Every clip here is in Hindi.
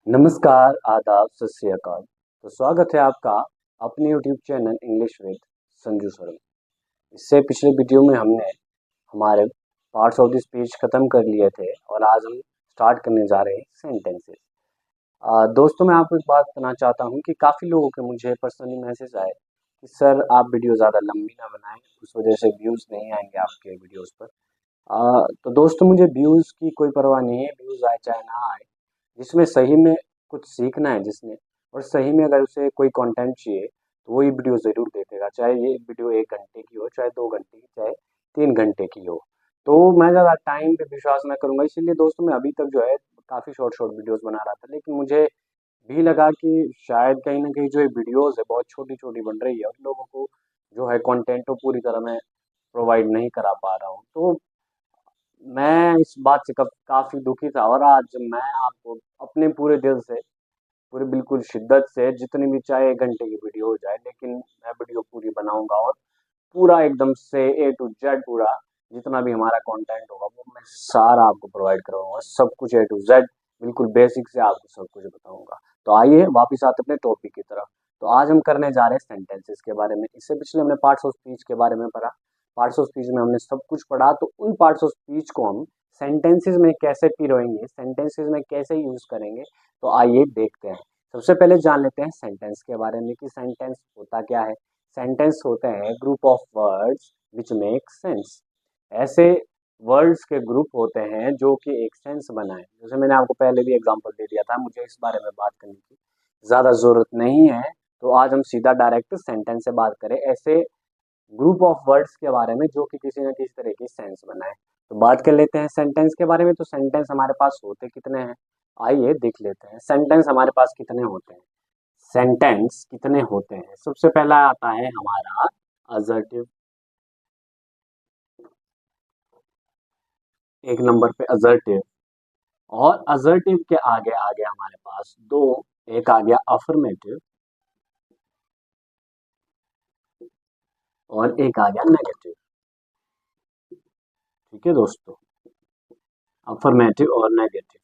नमस्कार, आदाब, सत श्री अकाल। तो स्वागत है आपका अपने YouTube channel English with Sanju sir. इससे पिछले वीडियो में हमने हमारे पार्ट्स ऑफ द स्पीच ख़त्म कर लिए थे और आज हम स्टार्ट करने जा रहे हैं सेंटेंसेस। दोस्तों, मैं आपको एक बात बताना चाहता हूँ कि काफ़ी लोगों के मुझे पर्सनली मैसेज आए कि सर आप वीडियो ज़्यादा लंबी ना बनाएं, उस वजह से व्यूज़ नहीं आएंगे आपके वीडियोज़ पर। तो दोस्तों, मुझे व्यूज़ की कोई परवाह नहीं है, व्यूज़ आए चाहे ना आए। जिसमें सही में कुछ सीखना है जिसने, और सही में अगर उसे कोई कंटेंट चाहिए तो वो ये वीडियो ज़रूर देखेगा, चाहे ये वीडियो 1 घंटे की हो, चाहे 2 घंटे की, चाहे 3 घंटे की हो। तो मैं ज़्यादा टाइम पे विश्वास ना करूँगा, इसीलिए दोस्तों मैं अभी तक जो है काफ़ी शॉर्ट वीडियोज़ बना रहा था, लेकिन मुझे भी लगा कि शायद कहीं न कहीं जो ये वीडियोज़ है बहुत छोटी-छोटी बन रही है और लोगों को जो है कंटेंट वो पूरी तरह मैं प्रोवाइड नहीं करा पा रहा हूँ। तो मैं इस बात से कब काफ़ी दुखी था और आज मैं आपको अपने पूरे दिल से, पूरी बिल्कुल शिद्दत से, जितनी भी चाहे 1 घंटे की वीडियो हो जाए, लेकिन मैं वीडियो पूरी बनाऊँगा और पूरा एकदम से ए टू जेड पूरा जितना भी हमारा कंटेंट होगा वो मैं सारा आपको प्रोवाइड करवाऊँगा। सब कुछ ए टू जेड बिल्कुल बेसिक से आपको सब कुछ बताऊँगा। तो आइए वापस आते अपने टॉपिक की तरफ। तो आज हम करने जा रहे हैं सेंटेंसेस के बारे में। इससे पिछले हमने पार्ट्स ऑफ स्पीच के बारे में पढ़ा। पार्ट्स ऑफ स्पीच में हमने सब कुछ पढ़ा, तो उन पार्ट्स ऑफ स्पीच को हम सेंटेंसेस में कैसे पिरोएंगे, सेंटेंसेस में कैसे यूज़ करेंगे, तो आइए देखते हैं। सबसे पहले जान लेते हैं सेंटेंस के बारे में कि सेंटेंस होता क्या है। सेंटेंस होते हैं group of words which make sense. ऐसे वर्ड्स के ग्रुप होते हैं जो कि एक सेंस बनाए। जैसे मैंने आपको पहले भी एग्जांपल दे दिया था, मुझे इस बारे में बात करने की ज़्यादा ज़रूरत नहीं है। तो आज हम सीधा डायरेक्ट सेंटेंस से बात करें, ऐसे ग्रुप ऑफ वर्ड्स के बारे में जो कि किसी न किसी तरह की सेंस बनाए। तो बात कर लेते हैं सेंटेंस के बारे में। तो सेंटेंस हमारे पास होते कितने हैं, आइए देख लेते हैं। सेंटेंस हमारे पास कितने होते हैं, सेंटेंस कितने होते हैं। सबसे पहला आता है हमारा असर्टिव। एक नंबर पे असर्टिव, और असर्टिव के आगे आ गया हमारे पास दो। एक आ गया अफर्मेटिव और एक आ गया नेगेटिव। ठीक है दोस्तों, अफर्मेटिव और नेगेटिव।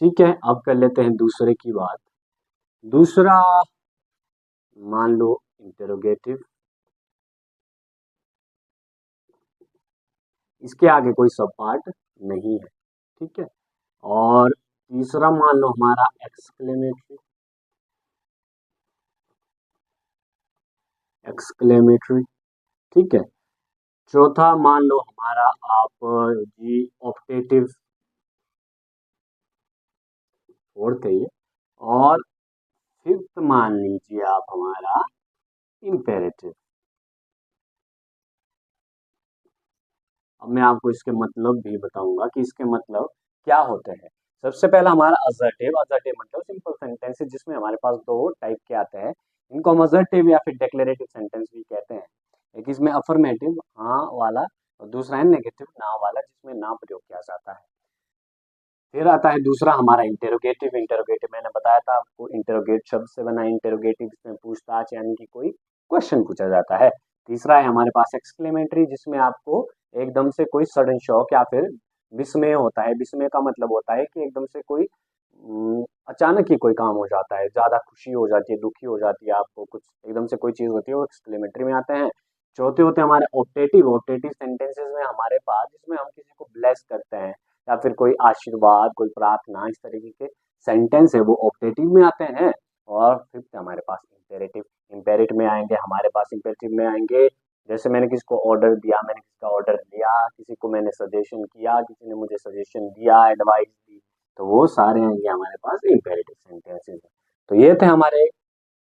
ठीक है, अब कर लेते हैं दूसरे की बात। दूसरा, मान लो इंटेरोगेटिव। इसके आगे कोई सब पार्ट नहीं है। ठीक है, और तीसरा मान लो हमारा एक्सक्लेमेटरी। एक्सक्लेमेटरी, ठीक है। चौथा मान लो हमारा आप जी ऑप्टेटिव। फोर्थ है ये। और फिफ्थ मान लीजिए आप हमारा इम्पेरेटिव। अब मैं आपको इसके मतलब भी बताऊंगा कि इसके मतलब क्या होते हैं। सबसे पहला हमारा असर्टिव। असर्टिव मतलब सिंपल सेंटेंस जिसमें हमारे पास दो टाइप के आते हैं। इनको हम असर्टिव या फिर डिक्लेरेटिव सेंटेंस भी कहते हैं। एक इसमें अफर्मेटिव हाँ वाला, और दूसरा है नेगेटिव ना वाला, जिसमें ना प्रयोग किया जाता है। फिर आता है दूसरा हमारा इंटेरोगेटिव। इंटेरोगेटिव मैंने बताया था आपको, इंटेरोगेट शब्द से बना इंटेरोगेटिव, जिसमें पूछताछ यानी कि कोई क्वेश्चन पूछा जाता है। तीसरा है हमारे पास एक्सक्लेमेटरी, जिसमें आपको एकदम से कोई सडन शॉक या फिर विस्मय होता है। विस्मय का मतलब होता है कि एकदम से कोई अचानक ही कोई काम हो जाता है, ज्यादा खुशी हो जाती है, दुखी हो जाती है, आपको कुछ एकदम से कोई चीज होती है, वो एक्सक्लेमेटरी में आते हैं। चौथे होते हैं हमारे ऑप्टेटिव। ऑप्टेटिव सेंटेंसेस में हमारे पास जिसमें हम किसी को ब्लेस करते हैं या फिर कोई आशीर्वाद, कोई प्रार्थना, इस तरीके के सेंटेंस है वो ऑप्टेटिव में आते हैं। और फिफ्थ हमारे पास इंपेरेटिव। इंपेरेटिव में आएंगे हमारे पास, इंपेरेटिव में आएंगे जैसे मैंने किसी को ऑर्डर दिया, मैंने किसी का ऑर्डर लिया, किसी को मैंने सजेशन किया, किसी ने मुझे सजेशन दिया, एडवाइस दी, तो वो सारे आएंगे हमारे पास इंपेरेटिव सेंटेंसेस। तो ये थे हमारे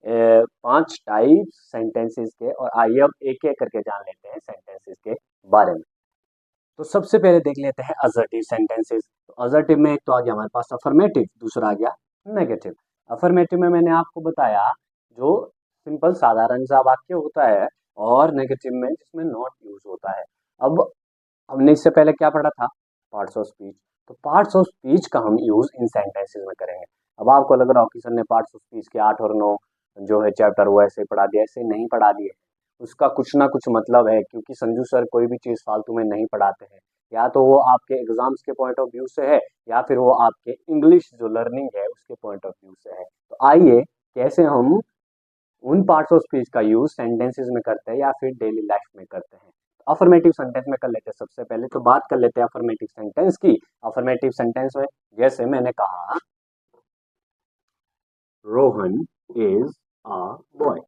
5 टाइप सेंटेंसेस के। और आइए अब एक एक करके जान लेते हैं सेंटेंसेस के बारे में। तो सबसे पहले देख लेते हैं असर्टिव सेंटेंसेस। तो असर्टिव में एक तो आ गया हमारे पास अफर्मेटिव, दूसरा आ गया नेगेटिव। अफर्मेटिव में मैंने आपको बताया जो सिंपल साधारण सा वाक्य होता है, और नेगेटिव में जिसमें नॉट यूज होता है। अब हमने इससे पहले क्या पढ़ा था, पार्ट्स ऑफ स्पीच। तो पार्ट्स ऑफ स्पीच का हम यूज इन सेंटेंसेस में करेंगे। अब आपको लग रहा हो कि सर ने पार्ट्स ऑफ स्पीच के 8 और 9 जो है चैप्टर वो ऐसे ही पढ़ा दिया, ऐसे नहीं पढ़ा दिए। उसका कुछ ना कुछ मतलब है, क्योंकि संजू सर कोई भी चीज़ फालतू में नहीं पढ़ाते हैं। या तो वो आपके एग्जाम्स के पॉइंट ऑफ व्यू से है, या फिर वो आपके इंग्लिश जो लर्निंग है उसके पॉइंट ऑफ व्यू से है। तो आइए कैसे हम उन पार्ट्स ऑफ स्पीच का यूज सेंटेंसेस में करते हैं या फिर डेली लाइफ में करते हैं। तो अफर्मेटिव सेंटेंस में कर लेते हैं। सबसे पहले तो बात कर लेते हैं अफर्मेटिव सेंटेंस की। अफर्मेटिव सेंटेंस में जैसे मैंने कहा, Rohan is a boy.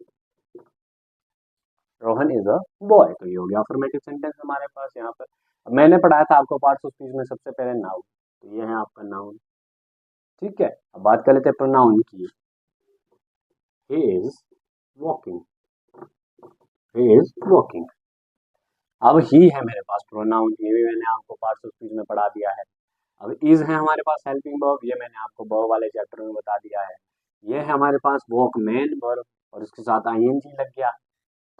Rohan is a boy, तो ये हो गया अफर्मेटिव सेंटेंस हमारे पास यहाँ पर। अब मैंने पढ़ाया था आपको पार्ट्स ऑफ स्पीच में सबसे पहले नाउन, तो ये है आपका नाउन। ठीक है, अब बात कर लेते हैं प्रोनाउन की। He is walking, he is walking. अब ही है मेरे पास प्रोनाउन, ये भी मैंने आपको पार्ट्स ऑफ स्पीच में पढ़ा दिया है। अब इज है हमारे पास हेल्पिंग वर्ब, ये मैंने आपको वर्ब वाले चैप्टर में बता दिया है। ये है हमारे पास वॉक मेन वर्ब, और उसके साथ आईएनजी लग गया।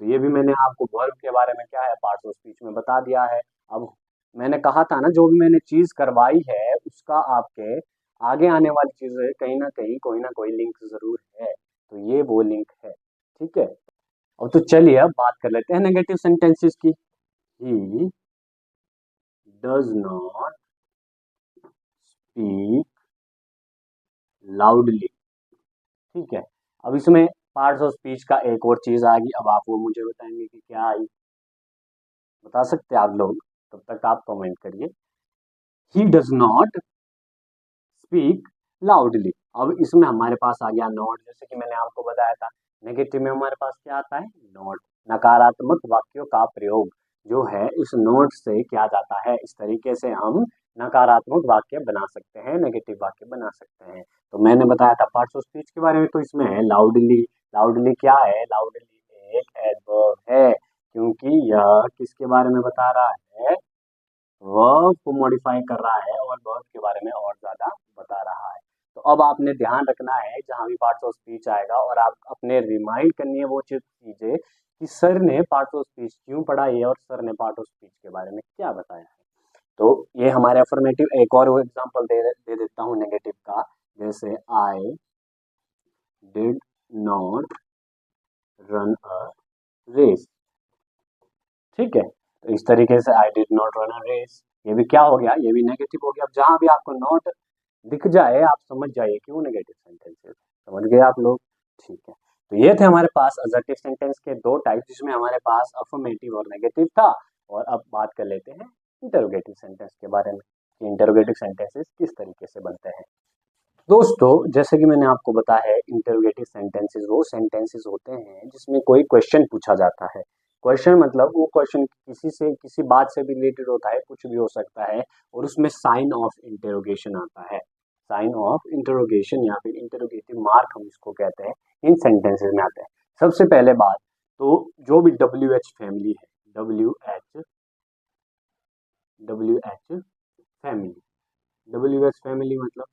तो ये भी मैंने आपको वर्ब के बारे में क्या है पार्ट्स ऑफ स्पीच में बता दिया है। अब मैंने कहा था ना, जो भी मैंने चीज करवाई है उसका आपके आगे आने वाली चीजें कहीं ना कहीं कोई ना कोई लिंक जरूर है, तो ये वो लिंक है। ठीक है, अब तो चलिए अब बात कर लेते हैं नेगेटिव सेंटेंसेस की। He does not speak loudly. ठीक है, अब इसमें पार्ट्स ऑफ स्पीच का एक और चीज आ गई। अब आप वो मुझे बताएंगे कि क्या आई, बता सकते हैं आप लोग? तब तक आप कमेंट करिए। He does not speak loudly. अब इसमें हमारे पास आ गया नॉट, जैसे कि मैंने आपको बताया था नेगेटिव में हमारे पास क्या आता है, नॉट। नकारात्मक वाक्यों का प्रयोग जो है इस नोट से किया जाता है। इस तरीके से हम नकारात्मक वाक्य बना सकते हैं, नेगेटिव वाक्य बना सकते हैं। तो मैंने बताया था पार्ट्स ऑफ स्पीच के बारे में, तो इसमें है लाउडली। लाउडली क्या है? लाउडली एक एडवर्ब है, क्योंकि यह किसके बारे में बता रहा है? वर्ब को मॉडिफाई कर रहा है और वर्ब के बारे में और ज्यादा बता रहा है। तो अब आपने ध्यान रखना है जहां भी पार्ट्स ऑफ स्पीच आएगा, और आप अपने रिमाइंड करनी है वो चीजें कि सर ने पार्ट्स ऑफ स्पीच क्यों पढ़ाई है और सर ने पार्ट ऑफ स्पीच के बारे में क्या बताया है। तो ये हमारे अफर्मेटिव। एक और एग्जांपल दे देता हूँ नेगेटिव का, जैसे I did not run a race. ठीक है, तो इस तरीके से I did not run a race, ये भी क्या हो गया? ये भी नेगेटिव हो गया। अब जहां भी आपको नॉट दिख जाए आप समझ जाइए कि वो नेगेटिव सेंटेंस है। समझ गए आप लोग? ठीक है, तो ये थे हमारे पास असर्टिव सेंटेंस के दो टाइप, जिसमें हमारे पास अफर्मेटिव और नेगेटिव था। और अब बात कर लेते हैं इंटरोगेटिव सेंटेंस के बारे में कि इंटरोगेटिव सेंटेंसेस किस तरीके से बनते हैं। दोस्तों, जैसे कि मैंने आपको बताया है, इंटरोगेटिव सेंटेंसेस वो सेंटेंसेस होते हैं जिसमें कोई क्वेश्चन पूछा जाता है। क्वेश्चन मतलब वो क्वेश्चन किसी से किसी बात से भी रिलेटेड होता है, कुछ भी हो सकता है, और उसमें साइन ऑफ इंटरोगेशन आता है। साइन ऑफ इंटरोगेशन या फिर इंटरोगेटिव मार्क हम इसको कहते हैं, इन सेंटेंसेस में आते हैं। सबसे पहले बात, तो जो भी डब्ल्यू एच फैमिली है, W H family, W H family मतलब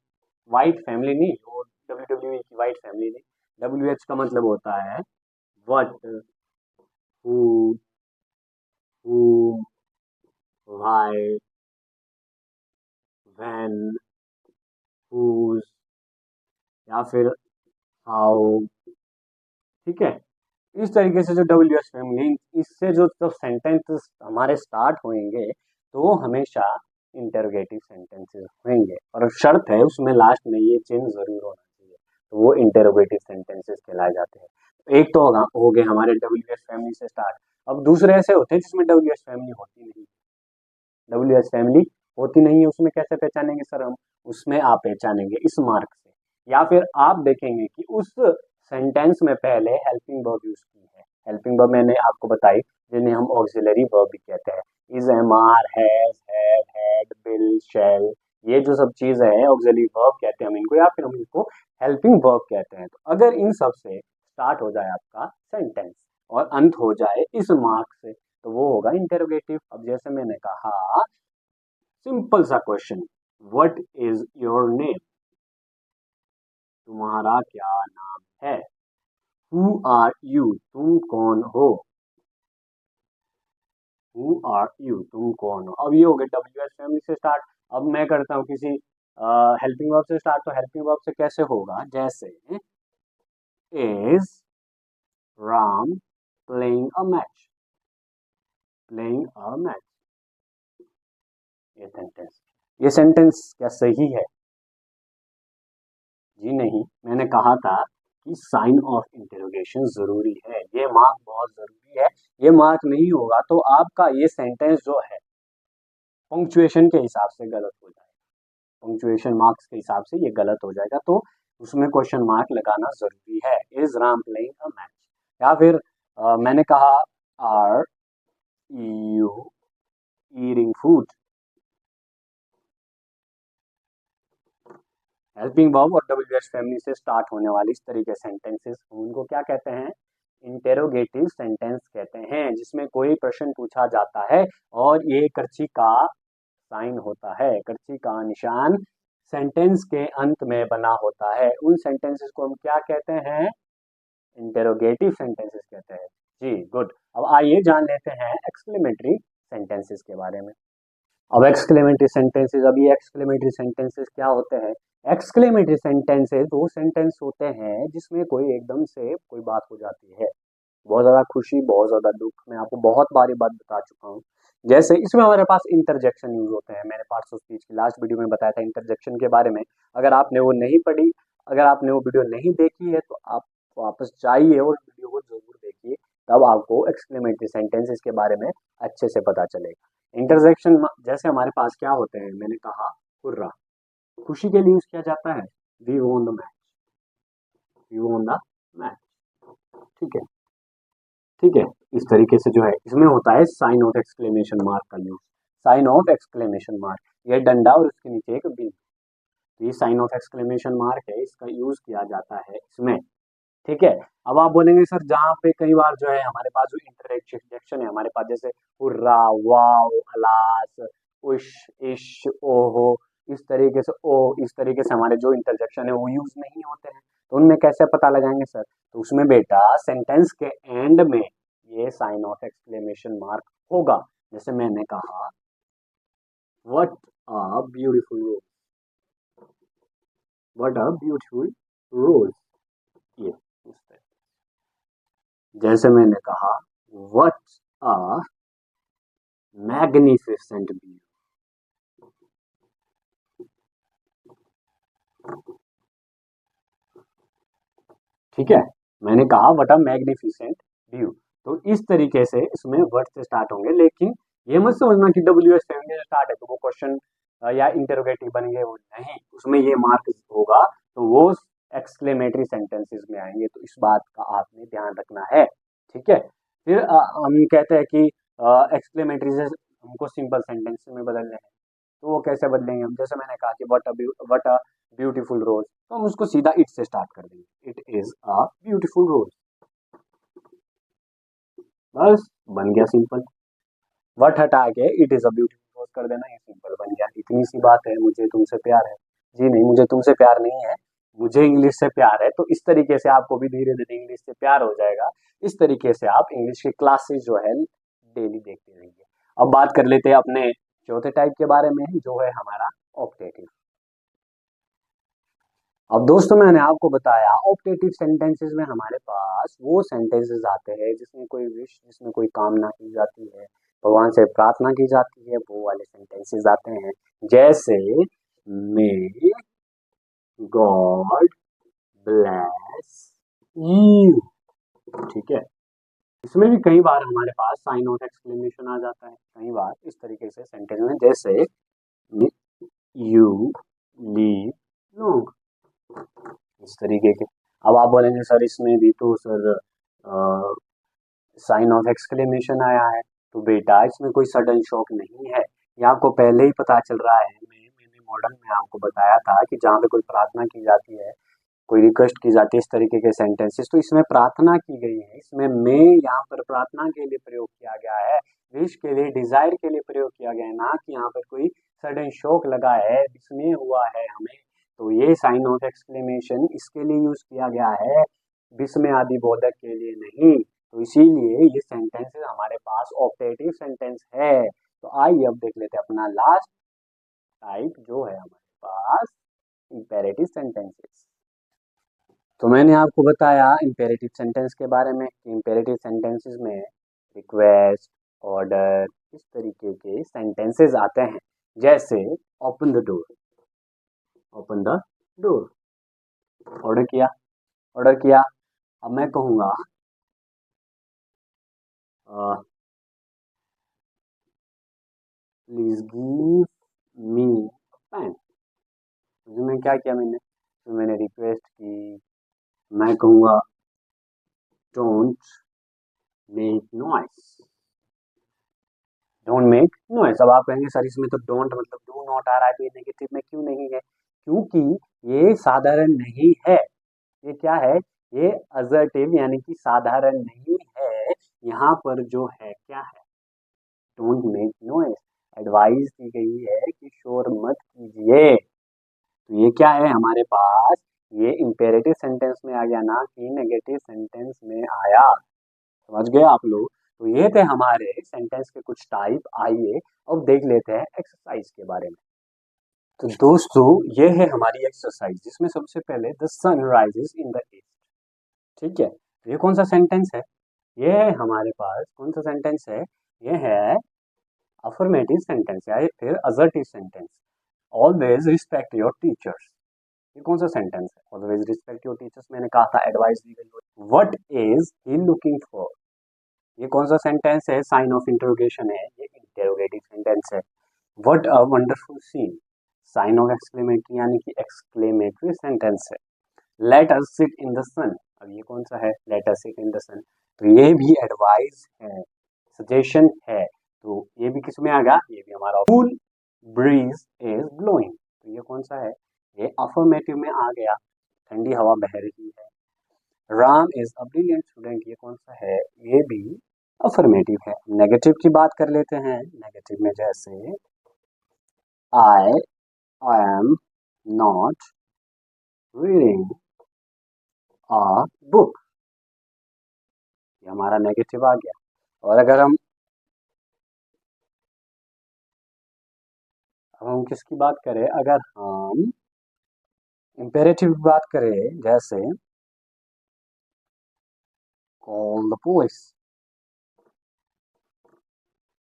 वाइट फैमिली नहीं, वो डब्ल्यू डब्ल्यू की वाइट फैमिली नहीं। डब्ल्यू एच का मतलब होता है what, who, whom, why, when, whose, या फिर हाउ। ठीक है, इस तरीके से जो डब्ल्यू एच फैमिली, इससे जो जब सेंटेंसेस हमारे स्टार्ट होंगे तो वो हमेशा इंटरोगेटिव सेंटेंसेस होंगे, और शर्त है उसमें लास्ट में ये चिन्ह जरूर होना चाहिए, तो वो इंटरोगेटिव सेंटेंसेस कहलाए जाते हैं। एक तो होगा हो गए हमारे डब्ल्यू एच फैमिली से स्टार्ट। अब दूसरे ऐसे होते हैं जिसमें डब्ल्यू एच फैमिली होती नहीं, डब्ल्यू एच फैमिली होती नहीं है, उसमें कैसे पहचानेंगे सर हम? उसमें आप पहचानेंगे इस मार्क से, या फिर आप देखेंगे कि उस सेंटेंस में पहले हेल्पिंग वर्ब यूज की है। हेल्पिंग वर्ब मैंने आपको बताई, जिन्हें हम ऑक्सिलरी वर्ब भी कहते हैं। Is, am, are, has, have, had, will, shall, ये जो सब चीज है ऑक्सिलरी वर्ब कहते हैं हम इनको, या फिर हम इनको हेल्पिंग वर्ब कहते हैं। तो अगर इन सब से स्टार्ट हो जाए आपका सेंटेंस और अंत हो जाए इस मार्क से, तो वो होगा इंटेरोगेटिव। अब जैसे मैंने कहा, सिंपल सा question, what is your name? तुम्हारा क्या नाम है? Who are you? तुम कौन हो? Who are you? तुम कौन हो? अब ये हो गए डब्ल्यू एच फैमिली से स्टार्ट। अब मैं करता हूँ किसी हेल्पिंग वर्ब से स्टार्ट, तो हेल्पिंग वर्ब से कैसे होगा? जैसे is Ram playing a match, playing a match. ये सेंटेंस क्या सही है? जी नहीं, मैंने कहा था कि साइन ऑफ इंटरोगेशन जरूरी है, ये मार्क बहुत जरूरी है। ये मार्क नहीं होगा तो आपका ये सेंटेंस जो है पंक्चुएशन के हिसाब से गलत हो जाएगा, पंक्चुएशन मार्क्स के हिसाब से ये गलत हो जाएगा, तो उसमें क्वेश्चन मार्क लगाना जरूरी है। Is Ram playing a match, या फिर मैंने कहा are you eating food. Helping verb और डब्ल्यूएच फैमिली से स्टार्ट होने वाली इस तरीके सेंटेंसेस उनको क्या कहते हैं? इंटेरोगेटिव सेंटेंस कहते हैं, जिसमें कोई प्रश्न पूछा जाता है और ये करची का साइन होता है, करची का निशान सेंटेंस के अंत में बना होता है। उन सेंटेंसेस को हम क्या कहते हैं? इंटेरोगेटिव सेंटेंसेस कहते हैं। जी गुड। अब आइए जान लेते हैं एक्सक्लेमेटरी सेंटेंसेस के बारे में। अब एक्सक्लेमेटरी सेंटेंसेस, अब ये एक्सक्लेमेटरी सेंटेंसेस क्या होते हैं? एक्सक्लेमेटरी सेंटेंसेस वो सेंटेंस होते हैं जिसमें कोई एकदम से कोई बात हो जाती है, बहुत ज़्यादा खुशी, बहुत ज़्यादा दुख। मैं आपको बहुत बारी बात बता चुका हूँ। जैसे इसमें हमारे पास इंटरजेक्शन यूज होते हैं, मैंने पार्ट्स ऑफ स्पीच की लास्ट वीडियो में बताया था इंटरजेक्शन के बारे में। अगर आपने वो नहीं पढ़ी, अगर आपने वो वीडियो नहीं देखी है तो आप वापस जाइए और वीडियो को जरूर देखिए, तब आपको एक्सक्लेमेटरी सेंटेंसेस के बारे में अच्छे से पता चलेगा। इंटरजेक्शन जैसे हमारे पास क्या होते हैं, मैंने कहा हुर्रा, खुशी के लिए यूज किया जाता है, we won the match, we won the match. ठीक है, ठीक है। इस तरीके से जो है इसमें होता है साइन ऑफ एक्सक्लेमेशन मार्क का use, sign of exclamation mark, ये डंडा और उसके नीचे एक बिंदु, तो ये साइन ऑफ एक्सक्लेमेशन मार्क है, इसका यूज किया जाता है इसमें। ठीक है। अब आप बोलेंगे सर जहाँ पे कई बार जो है हमारे पास जो इंटरजेक्शन है हमारे पास, जैसे हुर्रा, वाओ, अलास, उश, इश, ओहो, इस तरीके से ओ, इस तरीके से हमारे जो इंटरजेक्शन है वो यूज नहीं होते हैं, तो उनमें कैसे पता लगाएंगे सर? तो उसमें बेटा सेंटेंस के एंड में ये साइन ऑफ एक्सक्लेमेशन मार्क होगा। जैसे मैंने कहा what a beautiful rose, what a beautiful rose, ये इस तरह। जैसे मैंने कहा व्हाट अ मैग्निफिसेंट व्यू, ठीक है। मैंने कहा व्हाट अ मैग्निफिसेंट व्यू, तो इस तरीके से इसमें वर्ड से स्टार्ट होंगे, लेकिन ये मत समझना कि डब्ल्यू एस फैमिली से स्टार्ट है तो वो क्वेश्चन या इंटरोगेटिव बन गए, वो नहीं, उसमें ये मार्क होगा तो वो एक्सक्लेमेटरी सेंटेंसेस में आएंगे, तो इस बात का आपने ध्यान रखना है। ठीक है। फिर हम कहते हैं कि एक्सक्लेमेटरी से हमको सिंपल सेंटेंस में बदलने हैं, तो वो कैसे बदलेंगे हम? जैसे मैंने कहा कि व्हाट अ ब्यूटीफुल रोज, तो हम उसको सीधा इट से स्टार्ट कर देंगे, इट इज अ ब्यूटीफुल रोज, बस बन गया सिंपल। व्हाट हटा के इट इज अ ब्यूटीफुल रोज कर देना, ये सिंपल बन गया, इतनी सी बात है। मुझे तुमसे प्यार है, जी नहीं, मुझे तुमसे प्यार नहीं है, मुझे इंग्लिश से प्यार है। तो इस तरीके से आपको भी धीरे धीरे इंग्लिश से प्यार हो जाएगा। इस तरीके से आप इंग्लिश की क्लासेस जो है डेली देखते रहिए। अब बात कर लेते हैं अपने चौथे टाइप के बारे में, जो है हमारा ऑप्टेटिव। अब दोस्तों मैंने आपको बताया ऑप्टेटिव सेंटेंसेस में हमारे पास वो सेंटेंसेस आते हैं जिसमें कोई विश, जिसमें कोई कामना की जाती है, भगवान से प्रार्थना की जाती है, वो वाले सेंटेंसेस आते हैं। जैसे मे गॉड ब्लेस यू, ठीक है। इसमें भी कई बार हमारे पास साइन ऑफ एक्सक्लेमेशन आ जाता है, कई बार इस तरीके से सेंटेंस में, जैसे यू लीव लॉन्ग, इस तरीके के। अब आप बोलेंगे सर इसमें भी तो सर साइन ऑफ एक्सक्लेमेशन आया है, तो बेटा इसमें कोई सडन शॉक नहीं है, ये आपको पहले ही पता चल रहा है। मैंने मॉडल में आपको बताया था कि जहाँ पे कोई प्रार्थना की जाती है, कोई रिक्वेस्ट की जाती है, इस तरीके के सेंटेंसेस, तो इसमें प्रार्थना की गई है, इसमें मैं यहाँ पर प्रार्थना के लिए प्रयोग किया गया है, विश के लिए, डिजायर के लिए प्रयोग किया गया है, ना कि यहाँ पर कोई सडन शॉक लगा है, इसमें हुआ है हमें। तो ये साइन ऑफ एक्सक्लेमेशन इसके लिए यूज किया गया है, विस्मय आदि बोधक के लिए नहीं। तो इसीलिए ये सेंटेंसेस हमारे पास ऑप्टेटिव सेंटेंस है। तो आइए अब देख लेते हैं अपना लास्ट टाइप जो है हमारे पास, इंपेरेटिव सेंटेंसेस। तो मैंने आपको बताया इम्पेरेटिव सेंटेंस के बारे में कि इम्पेरेटिव सेंटेंसेस में रिक्वेस्ट, ऑर्डर, इस तरीके के सेंटेंसेस आते हैं। जैसे open the door, open the door, order किया, ऑर्डर किया। अब मैं कहूँगा प्लीज गिव मी पेन। तो मैं क्या किया, मैंने रिक्वेस्ट की, मैं कहूँगा don't make noise, don't make noise. अब आप कहेंगे सर इसमें तो डोंट मतलब डू नॉट आ रहा है, तो ये नेगेटिव में क्यों नहीं है? क्योंकि ये साधारण नहीं है। ये क्या है? ये असर्टिव यानी कि साधारण नहीं है। यहाँ पर जो है क्या है? Don't make noise. एडवाइस दी गई है कि शोर मत कीजिए। तो ये क्या है हमारे पास? ये इम्पेरेटिव सेंटेंस में आ गया, ना कि नेगेटिव सेंटेंस में आया। समझ गए आप लोग? तो ये थे हमारे सेंटेंस के कुछ टाइप। आइए अब देख लेते हैं एक्सरसाइज के बारे में। तो दोस्तों ये है हमारी एक्सरसाइज, जिसमें सबसे पहले the sun rises in the east. ठीक है, तो ये कौन सा सेंटेंस है? ये है हमारे पास कौन सा सेंटेंस है? ये है अफर्मेटिव सेंटेंस या फिर assertive sentence. Always respect your teachers. ये कौन सा सेंटेंस है? ऑलवेज रिस्पेक्ट योर टीचर्स, मैंने कहा था एडवाइस दी गई। What is he looking for? ये कौन सा सेंटेंस है? साइन ऑफ इंटरोगेशन है, ये इंटेरोगेटिव सेंटेंस है। What a wonderful scene, sign of exclamatory यानी कि एक्सक्लेमेटरी सेंटेंस है। Let us sit in the sun, अब ये कौन सा है? Let us sit in the sun, तो ये भी एडवाइस है, सजेशन है। तो ये भी किस में आ गया? ये भी हमारा कूल ब्रीज इज ब्लोइंग, तो ये कौन सा है? ये अफर्मेटिव में आ गया, ठंडी हवा बह रही है। Ram is a brilliant student, ये कौन सा है? ये भी अफर्मेटिव है। नेगेटिव की बात कर लेते हैं। नेगेटिव में जैसे I am not reading a book, ये हमारा नेगेटिव आ गया। और अगर हम किसकी बात करें, अगर हम इम्पेरेटिव की बात करें, जैसे कॉल द पुलिस,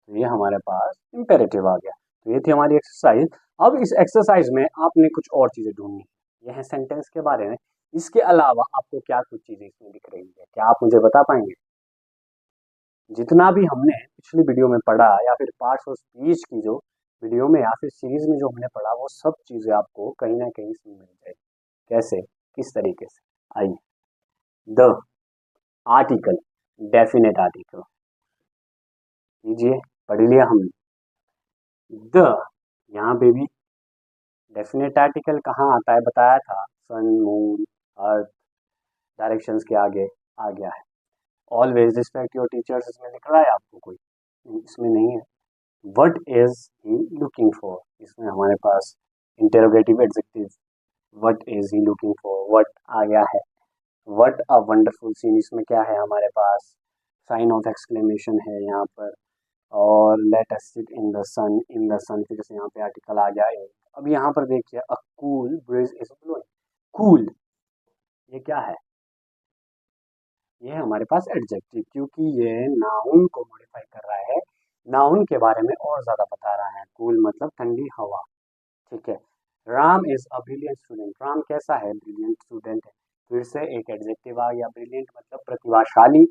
तो ये हमारे पास इम्पेरेटिव आ गया। तो ये थी हमारी एक्सरसाइज। अब इस एक्सरसाइज में आपने कुछ और चीजें ढूंढनी है। ये है सेंटेंस के बारे में। इसके अलावा आपको क्या कुछ चीजें इसमें दिख रही है, क्या आप मुझे बता पाएंगे? जितना भी हमने पिछली वीडियो में पढ़ा या फिर पार्ट्स ऑफ स्पीच की जो वीडियो में या फिर सीरीज में जो हमने पढ़ा, वो सब चीजें आपको कहीं ना कहीं इसमें मिल जाएगी। कैसे, किस तरीके से? आइए, द आर्टिकल, डेफिनेट आर्टिकल कीजिए, पढ़ लिया हमने। द, यहाँ पे भी डेफिनेट आर्टिकल कहाँ आता है बताया था, सन, मून, अर्थ, डायरेक्शंस के आगे आ गया है। ऑलवेज रिस्पेक्ट योर टीचर्स, इसमें लिख रहा है आपको कोई? इसमें नहीं है। What is he looking for, इसमें हमारे पास interrogative adjective what is he looking for, what आ गया है। व्हाट अ वंडरफुल सीन, इसमें क्या है हमारे पास? साइन ऑफ एक्सक्लेमेशन है यहाँ पर। और let us sit in the sun, in the sun फिर से यहाँ पे आर्टिकल आ गया है। अब यहाँ पर देखिए, a cool bridge is blowing, cool ये क्या है? ये है हमारे पास एडजेक्टिव, क्योंकि ये नाउन को मॉडिफाई कर रहा है, नाउन के बारे में और ज्यादा बता रहा है। कूल मतलब ठंडी हवा। ठीक है। Ram is a brilliant student, Ram कैसा है? ब्रिलियंट स्टूडेंट है। फिर से एक एडजेक्टिव आ गया, ब्रिलियंट मतलब प्रतिभाशाली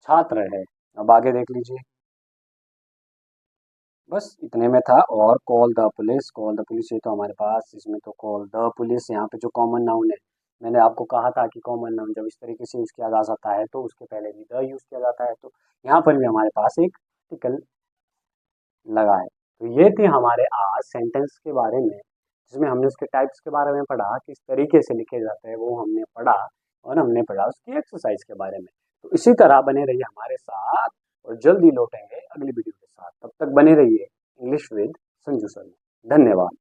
छात्र है। अब आगे देख लीजिए, बस इतने में था। और call the police, call the police, ये तो हमारे पास इसमें तो कॉल द पुलिस यहाँ पे जो कॉमन नाउन है, मैंने आपको कहा था कि कॉमन नाउन जब इस तरीके से यूज़ किया जा सकता है तो उसके पहले भी द यूज़ किया जाता है। तो यहाँ पर भी हमारे पास एक आर्टिकल लगा है। तो ये थे हमारे आज सेंटेंस के बारे में, जिसमें हमने उसके टाइप्स के बारे में पढ़ा, किस तरीके से लिखे जाते हैं वो हमने पढ़ा, और हमने पढ़ा उसकी एक्सरसाइज के बारे में। तो इसी तरह बने रहिए हमारे साथ, और जल्दी लौटेंगे अगली वीडियो के साथ। तब तक बने रहिए इंग्लिश विद संजू सर। धन्यवाद।